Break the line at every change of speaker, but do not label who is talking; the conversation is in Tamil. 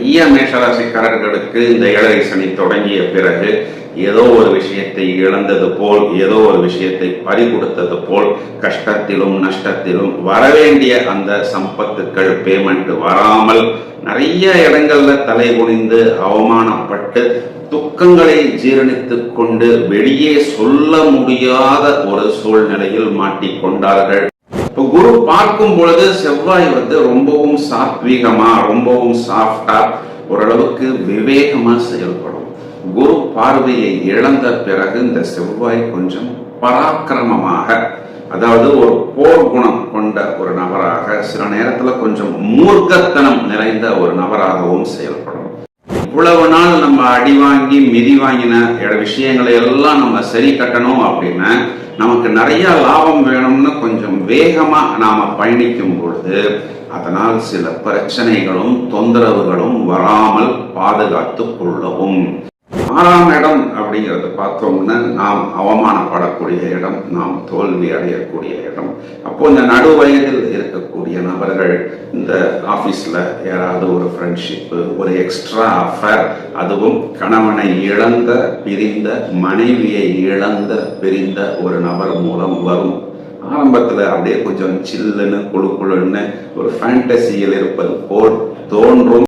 நிறைய மேஷராசிக்காரர்களுக்கு இந்த 7.5 சனி தொடங்கிய பிறகு ஏதோ ஒரு விஷயத்தை இழந்தது போல், ஏதோ ஒரு விஷயத்தை பறி கொடுத்தது போல், கஷ்டத்திலும் நஷ்டத்திலும் வரவேண்டிய அந்த சம்பத்துக்கள் பேமெண்ட் வராமல் நிறைய இடங்கள்ல தலை குனிந்து அவமானப்பட்டு துக்கங்களை ஜீரணித்துக் கொண்டு வெளியே சொல்ல முடியாத ஒரு சூழ்நிலையில் மாட்டிக்கொண்டார்கள். இப்போ குரு பார்க்கும் பொழுது செவ்வாய் ரொம்பவும் சாத்வீகமா, ரொம்பவும் சாஃப்டா, ஓரளவுக்கு விவேகமா செயல்படும். குரு பார்வையை இழந்த பிறகு இந்த செவ்வாய் கொஞ்சம் பராக்கிரமமாக, அதாவது ஒரு போர் குணம் கொண்ட ஒரு நபராக, சில நேரத்துல கொஞ்சம் மூர்க்கத்தனம் நிறைந்த ஒரு நபராகவும் செயல்படும். இவ்வளவு நாள் நம்ம அடி வாங்கி மிதி வாங்கின விஷயங்களை எல்லாம் நம்ம சரி கட்டணும் அப்படின்னா நமக்கு நிறைய லாபம் வேணும்னு கொஞ்சம் வேகமா நாம பயணிக்கும் பொழுது அதனால் சில பிரச்சனைகளும் தொந்தரவுகளும் வராமல் பாதுகாத்துக் கொள்ளவும். 6ஆம் இடம் அப்படிங்கிறது பார்த்தோம்னா நாம் அவமானப்படக்கூடிய இடம், நாம் தோல்வி அடையக்கூடிய இடம். அப்போ இந்த நடு வயதில் இருக்கக்கூடிய நபர்கள் இந்த ஆபீஸ்ல யாராவது ஒரு ஃப்ரெண்ட்ஷிப்பு, ஒரு எக்ஸ்ட்ரா அஃபேர், அதுவும் கணவனை இழந்த பிரிந்த, மனைவியை இழந்த பிரிந்த ஒரு நபர் மூலம் வரும். ஆரம்பத்துல அப்படியே கொஞ்சம் சில்லுன்னு குழு குழுன்னு ஒரு ஃபேண்டசியில் இருப்பது போல் தோன்றும்.